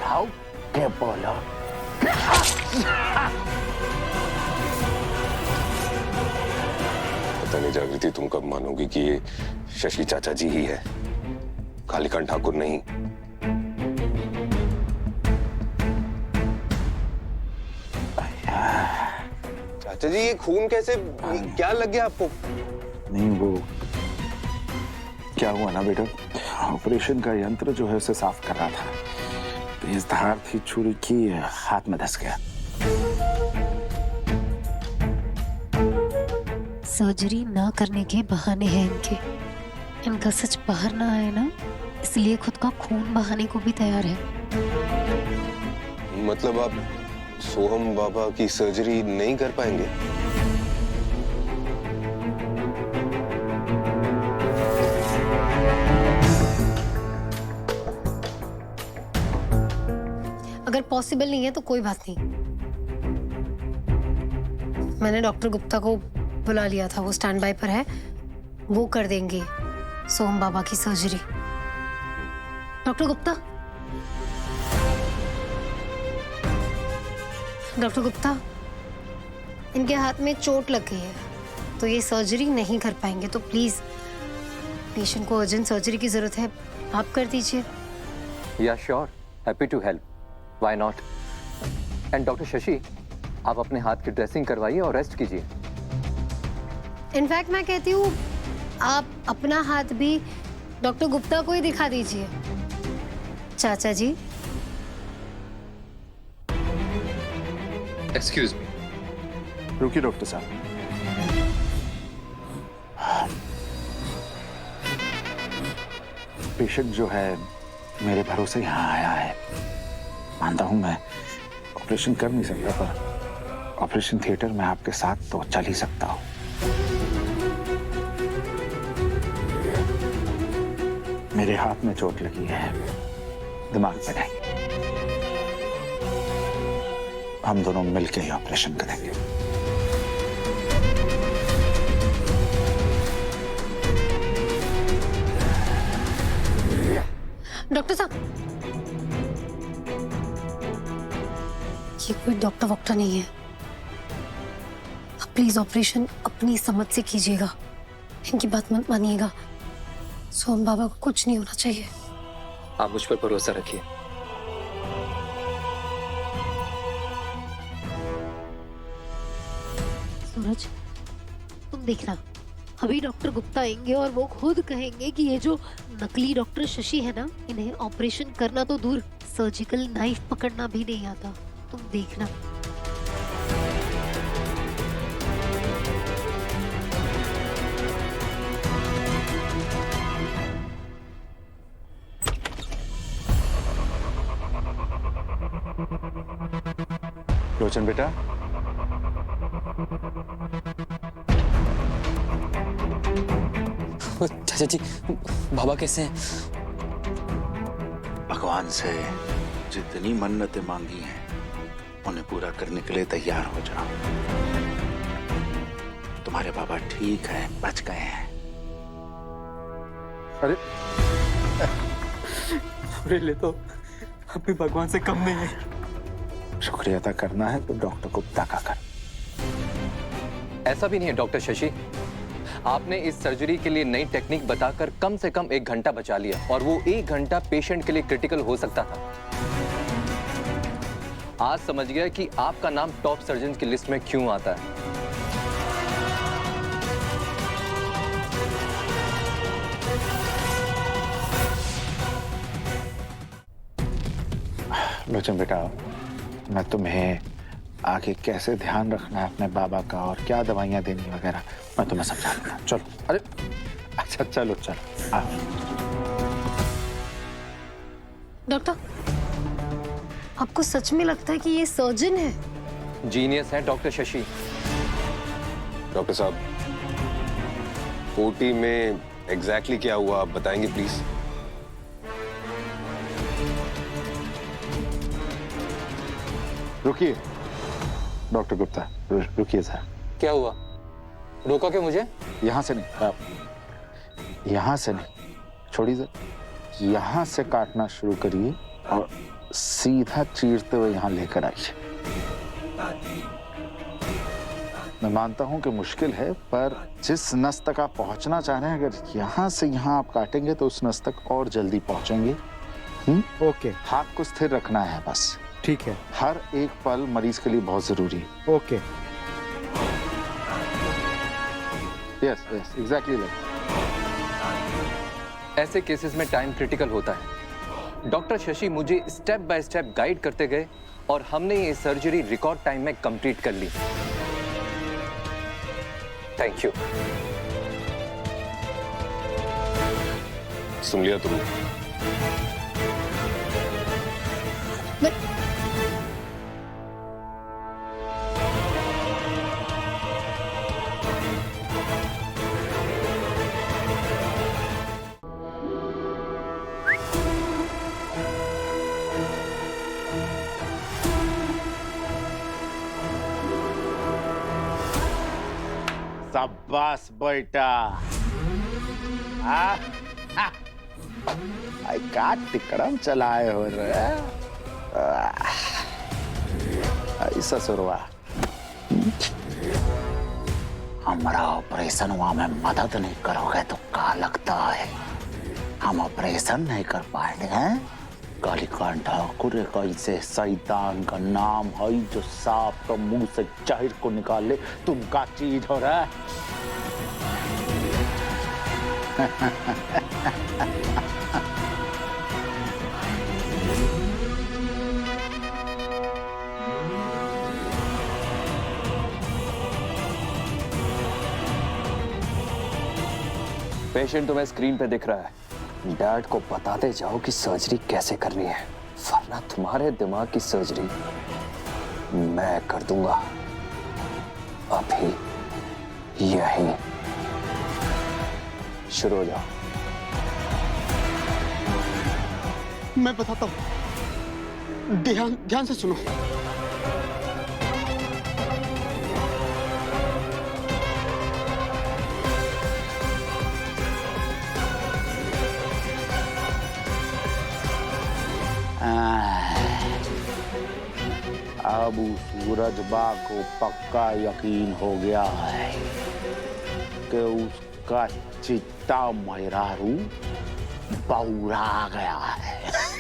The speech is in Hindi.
How dare बोला? पता नहीं जागृति, तुम कब मानोगी कि ये शशि चाचा जी ही है, कालीकांत ठाकुर नहीं। चाचा जी, ये खून कैसे, क्या लग गया आपको? नहीं, वो क्या हुआ ना बेटा, ऑपरेशन का यंत्र जो है उसे साफ कर रहा था, तेज धार थी छुरी की, हाथ में धंस गया। सर्जरी ना करने के बहाने हैं इनके। इनका सच बाहर ना आए ना, इसलिए खुद का खून बहाने को भी तैयार है। मतलब आप सोहम बाबा की सर्जरी नहीं कर पाएंगे? अगर पॉसिबल नहीं है तो कोई बात नहीं, मैंने डॉक्टर गुप्ता को बुला लिया था, वो स्टैंड बाय पर है, वो कर देंगे सोहम बाबा की surgery. Doctor Gupta, doctor Gupta, इनके हाथ में चोट लग गई है तो ये सर्जरी नहीं कर पाएंगे, तो प्लीज पेशेंट को अर्जेंट सर्जरी की जरूरत है, आप कर दीजिए। Yeah sure, happy to help, why not. And doctor Shashi, आप अपने हाथ की ड्रेसिंग करवाइए और रेस्ट कीजिए। इनफैक्ट मैं कहती हूँ आप अपना हाथ भी डॉक्टर गुप्ता को ही दिखा दीजिए। चाचा जी, एक्सक्यूज मी। रुकिए डॉक्टर साहब, पेशेंट जो है मेरे भरोसे यहाँ आया है। मानता हूँ मैं ऑपरेशन कर नहीं सकता, पर ऑपरेशन थिएटर में आपके साथ तो चल ही सकता हूँ। मेरे हाथ में चोट लगी है, दिमाग पे नहीं। हम दोनों मिलकर ही ऑपरेशन करेंगे। डॉक्टर साहब, ये कोई डॉक्टर वॉक्टर नहीं है, आप प्लीज ऑपरेशन अपनी समझ से कीजिएगा, इनकी बात मत मानिएगा। सोहम बाबा को कुछ नहीं होना चाहिए। आप मुझ पर भरोसा रखिए। सूरज, तुम देखना, अभी डॉक्टर गुप्ता आएंगे और वो खुद कहेंगे कि ये जो नकली डॉक्टर शशि है ना, इन्हें ऑपरेशन करना तो दूर, सर्जिकल नाइफ पकड़ना भी नहीं आता। तुम देखना। लोचन बेटा, चाचा जी, बाबा कैसे हैं? भगवान से जितनी मन्नतें मांगी हैं उन्हें पूरा करने के लिए तैयार हो जाओ। तुम्हारे बाबा ठीक हैं, बच गए हैं। अरे मेरे लिए तो अपने भगवान से कम नहीं है। शुक्रिया अदा करना है तो डॉक्टर गुप्ता का कर। ऐसा भी नहीं है डॉक्टर शशि, आपने इस सर्जरी के लिए नई टेक्निक बताकर कम से कम 1 घंटा बचा लिया, और वो 1 घंटा पेशेंट के लिए क्रिटिकल हो सकता था। आज समझ गया कि आपका नाम टॉप सर्जन की लिस्ट में क्यों आता है। लोचन बेटा, मैं तुम्हें आगे कैसे ध्यान रखना है अपने बाबा का और क्या दवाइयां देनी वगैरह मैं तुम्हें समझा दूंगा। चलो। अरे अच्छा, चलो चलो। डॉक्टर, आपको सच में लगता है कि ये सर्जन है? जीनियस है डॉक्टर शशि। डॉक्टर साहब, ओटी में एग्जैक्टली क्या हुआ आप बताएंगे प्लीज? रुकिए डॉक्टर गुप्ता, रुकिए सर। क्या हुआ? रोका क्या मुझे? यहाँ से नहीं, आप यहाँ से नहीं, छोड़िए सर, यहाँ से काटना शुरू करिए और सीधा चीरते हुए यहाँ लेकर आइए। मैं मानता हूं कि मुश्किल है, पर जिस नस तक आप पहुंचना चाह रहे हैं, अगर यहाँ से यहाँ आप काटेंगे तो उस नस तक और जल्दी पहुंचेंगे। ओके, हाथ को स्थिर रखना है बस। ठीक है। हर एक पल मरीज के लिए बहुत जरूरी है। Okay. Yes yes, exactly like. ऐसे केसेस में टाइम क्रिटिकल होता है। डॉक्टर शशि मुझे स्टेप बाय स्टेप गाइड करते गए और हमने ये सर्जरी रिकॉर्ड टाइम में कंप्लीट कर ली। Thank you. सुन लिया तुमने? शाबाश बेटा। आई का टिकड़म चलाए हो रे। ऐसा सुरवा हमारा ऑपरेशन हुआ में मदद नहीं करोगे तो क्या लगता है हम ऑपरेशन नहीं कर पाएंगे? हैं? कालीकांत ठाकुर एक ऐसे शैतान का नाम है जो सांप का मुंह से जहर को निकाल ले। तुम का चीज हो रहा है? पेशेंट तुम्हें स्क्रीन पे दिख रहा है। डैड को बताते जाओ कि सर्जरी कैसे करनी है, वरना तुम्हारे दिमाग की सर्जरी मैं कर दूंगा अभी यही। शुरू हो जाओ। मैं बताता हूं, ध्यान से सुनो। अब सूरजबा को पक्का यकीन हो गया है कि उसका चित्ता मेहरारू बौरा गया है।